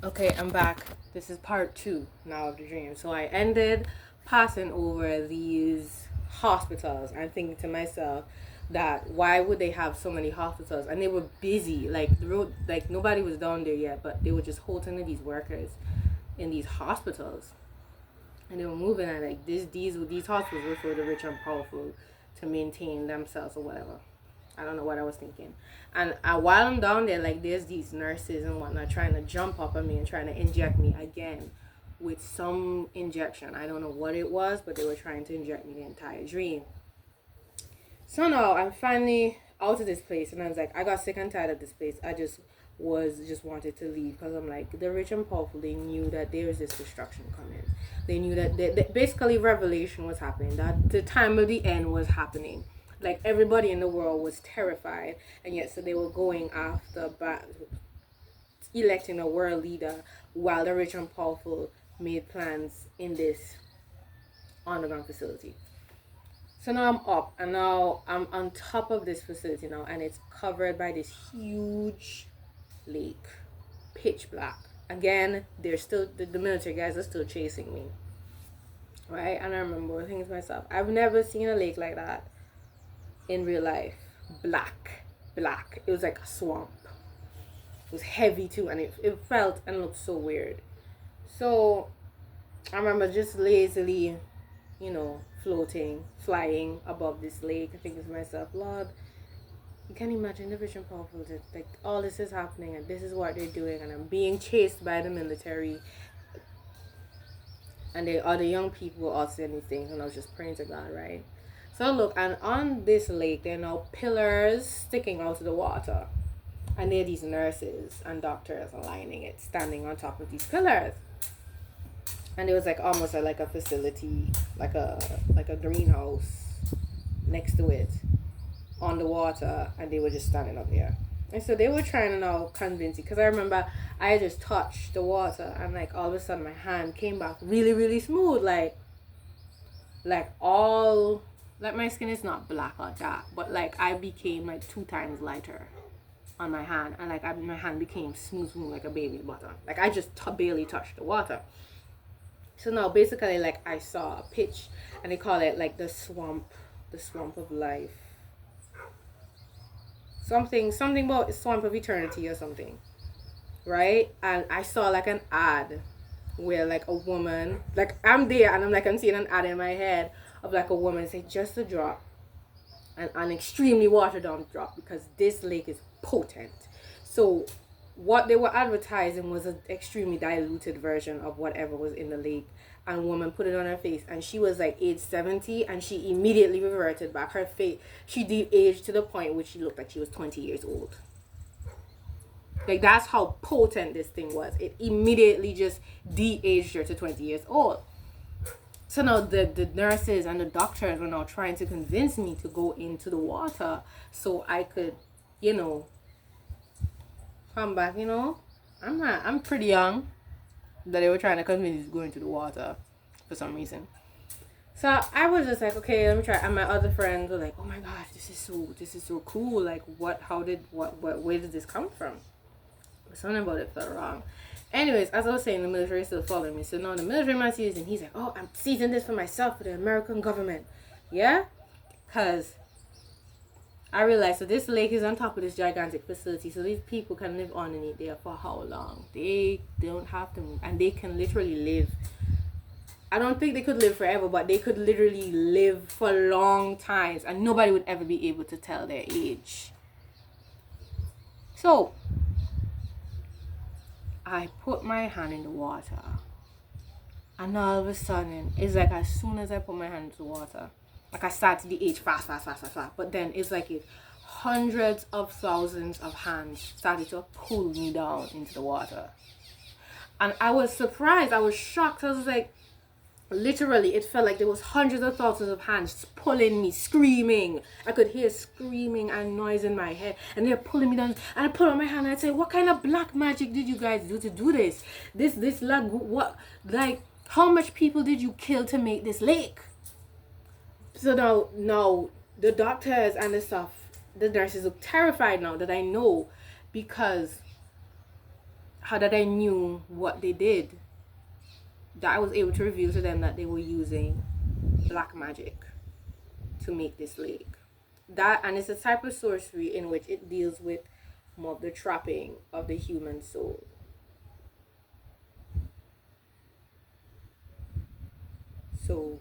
Okay, I'm back. This is part two now of the dream. So I ended passing over these hospitals and thinking to myself that why would they have so many hospitals? And they were busy. Like the road, like nobody was down there yet, but they were just holding these workers in these hospitals, and they were moving. And like these hospitals were for the rich and powerful to maintain themselves or whatever. I don't know what I was thinking. And while I'm down there, like there's these nurses and whatnot trying to jump up on me and trying to inject me again with some injection. I don't know what it was, but they were trying to inject me the entire dream. So now I'm finally out of this place, and I was like, I got sick and tired of this place. I just wanted to leave because I'm like, the rich and powerful, they knew that there was this destruction coming. They knew that basically revelation was happening, that the time of the end was happening. Like everybody in the world was terrified, and yet so they were going after electing a world leader while the rich and powerful made plans in this underground facility. So now I'm up, and now I'm on top of this facility now, and it's covered by this huge lake, pitch black. Again, they're still the military guys are still chasing me, right? And I remember thinking to myself, I've never seen a lake like that in real life. Black, black. It was like a swamp. It was heavy too, and it felt and looked so weird. So I remember just lazily, floating, flying above this lake, thinking to myself, Lord, you can imagine the rich and powerful that like all this is happening and this is what they're doing, and I'm being chased by the military, and the other young people were all saying these things, and I was just praying to God, right? So look, and on this lake there are now pillars sticking out of the water, and there are these nurses and doctors lining it, standing on top of these pillars. And it was like almost like a facility, like a greenhouse next to it on the water, and they were just standing up there. And so they were trying to now convince me, because I remember I had just touched the water, and like all of a sudden my hand came back really really smooth, like all like my skin is not black or dark, but like I became like 2 times lighter on my hand, and like my hand became smooth like a baby butter. Like I just barely touched the water. So now basically like I saw a pitch, and they call it like the swamp of life. Something about swamp of eternity or something. Right? And I saw like an ad where like a woman, like I'm there and I'm seeing an ad in my head of like a woman say just a drop, and an extremely watered down drop, because this lake is potent. So what they were advertising was an extremely diluted version of whatever was in the lake. And a woman put it on her face, and she was like age 70, and she immediately reverted back. Her face, she de-aged to the point where she looked like she was 20 years old. Like that's how potent this thing was. It immediately just de-aged her to 20 years old. So now the nurses and the doctors were now trying to convince me to go into the water so I could, come back. I'm pretty young. That they were trying to convince me to go into the water for some reason. So I was just like, okay, let me try. And my other friends were like, oh my gosh, this is so cool. Like where did this come from? Something about it felt wrong. Anyways, as I was saying, the military is still following me. So now the military man sees it, and he's like, oh, I'm seizing this for myself, for the American government. Yeah? Because I realized, so this lake is on top of this gigantic facility, so these people can live on it there for how long? They don't have to move, and they can literally live. I don't think they could live forever, but they could literally live for long times, and nobody would ever be able to tell their age. So I put my hand in the water, and all of a sudden, it's like as soon as I put my hand into the water, like I start to de-age fast. But then it's like if hundreds of thousands of hands started to pull me down into the water. And I was surprised. I was shocked. I was like, literally, it felt like there was hundreds of thousands of hands pulling me, screaming. I could hear screaming and noise in my head. And they're pulling me down. And I put on my hand and I say, what kind of black magic did you guys do to do this? This like, what, like, how much people did you kill to make this lake? So now the doctors and the stuff, the nurses look terrified now that I know, because how that I knew what they did, that I was able to reveal to them that they were using black magic to make this lake. That, and it's a type of sorcery in which it deals with more of the trapping of the human soul. So,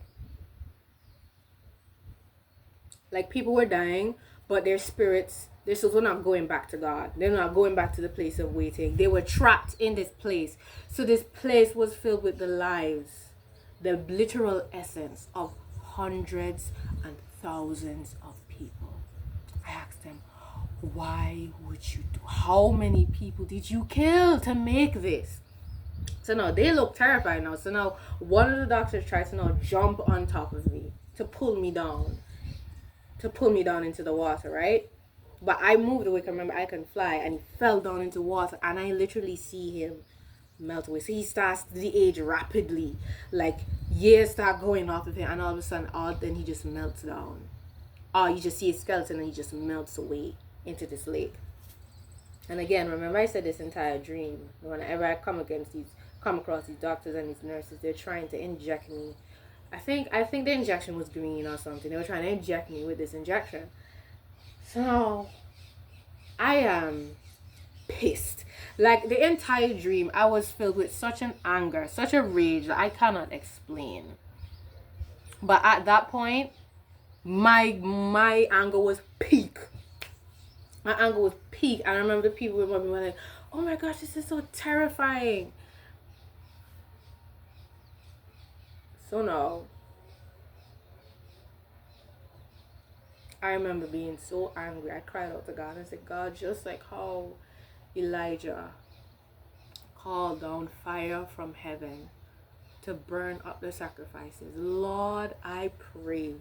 like, people were dying, but their souls were not going back to God. They're not going back to the place of waiting. They were trapped in this place. So this place was filled with the lives, the literal essence of hundreds and thousands of people. I asked them, why would you do? How many people did you kill to make this? So now they look terrified now. So now one of the doctors tried to now jump on top of me to pull me down into the water, right? But I moved away. Remember, I can fly, and he fell down into water, and I literally see him melt away. So he starts to age rapidly, like years start going off of him, and all of a sudden, then he just melts down. You just see his skeleton, and he just melts away into this lake. And again, remember I said this entire dream. Whenever I come across these doctors and these nurses, they're trying to inject me. I think the injection was green or something. They were trying to inject me with this injection. So I am pissed. Like, the entire dream, I was filled with such an anger, such a rage that I cannot explain. But at that point, my anger was peak. My anger was peak. I remember the people with me were like, oh my gosh, this is so terrifying. So no. I remember being so angry. I cried out to God and said, God, just like how Elijah called down fire from heaven to burn up the sacrifices, Lord, I pray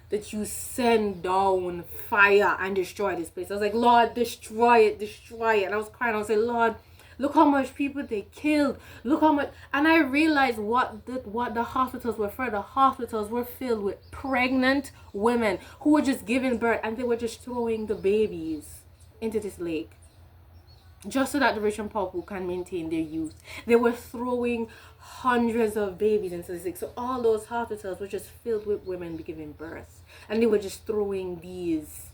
that you send down fire and destroy this place. I was like, Lord, destroy it. And I was crying. I was like, Lord, look how much people they killed. Look how much. And I realized what the hospitals were for. The hospitals were filled with pregnant women who were just giving birth, and they were just throwing the babies into this lake just so that the rich and powerful can maintain their youth. They were throwing hundreds of babies into this lake. So all those hospitals were just filled with women giving birth, and they were just throwing these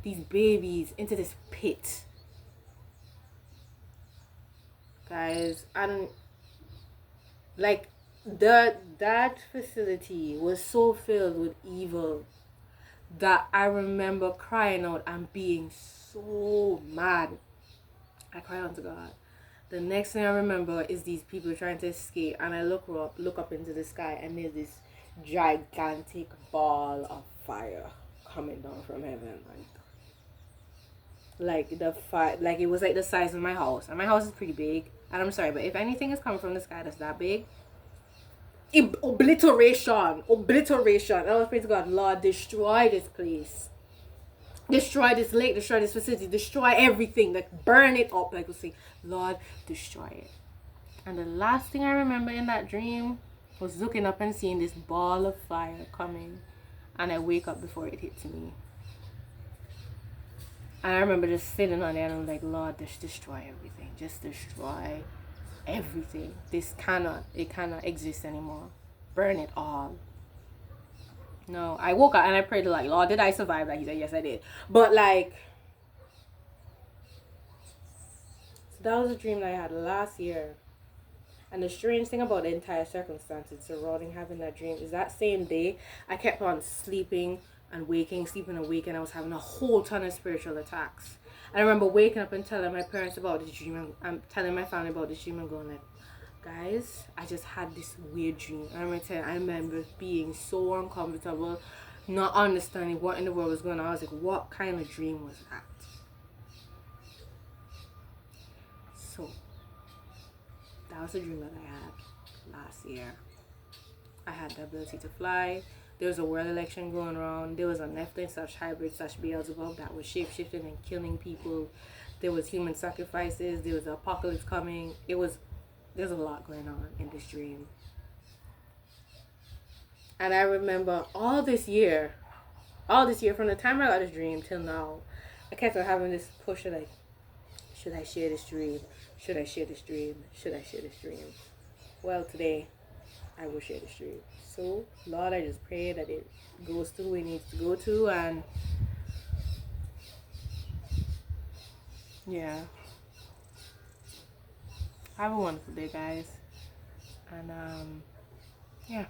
babies into this pit. Guys, I don't like that facility was so filled with evil that I remember crying out and being so mad. I cried out to God. The next thing I remember is these people trying to escape, and I look up into the sky, and there's this gigantic ball of fire coming down from heaven. Like the fire, like it was like the size of my house, and my house is pretty big. And I'm sorry, but if anything is coming from the sky that's that big, obliteration. And I was praying to God, Lord, destroy this place. Destroy this lake, destroy this facility, destroy everything, like burn it up, like we say, Lord, destroy it. And the last thing I remember in that dream was looking up and seeing this ball of fire coming, and I wake up before it hits me. And I remember just sitting on there, and I'm like, Lord, just destroy everything. Just destroy everything. It cannot exist anymore. Burn it all. No, I woke up and I prayed, like, Lord, did I survive? Like, he said, yes, I did. But, like, so that was a dream that I had last year. And the strange thing about the entire circumstances surrounding having that dream is that same day, I kept on sleeping and waking. I was having a whole ton of spiritual attacks. I remember waking up and telling my parents about this dream. I'm telling my family about this dream and going like, guys, I just had this weird dream. I remember being so uncomfortable, not understanding what in the world was going on. I was like, what kind of dream was that? So, that was a dream that I had last year. I had the ability to fly. There was a world election going around. There was a nephelim/hybrid/Beelzebub that was shape-shifting and killing people. There was human sacrifices. There was an apocalypse coming. There's a lot going on in this dream. And I remember all this year, from the time I got this dream till now, I kept on having this push to like should I share this dream? Should I share this dream? Should I share this dream? Well, today I will share this dream. So, Lord, I just pray that it goes to where it needs to go to, and yeah. Have a wonderful day, guys. And yeah.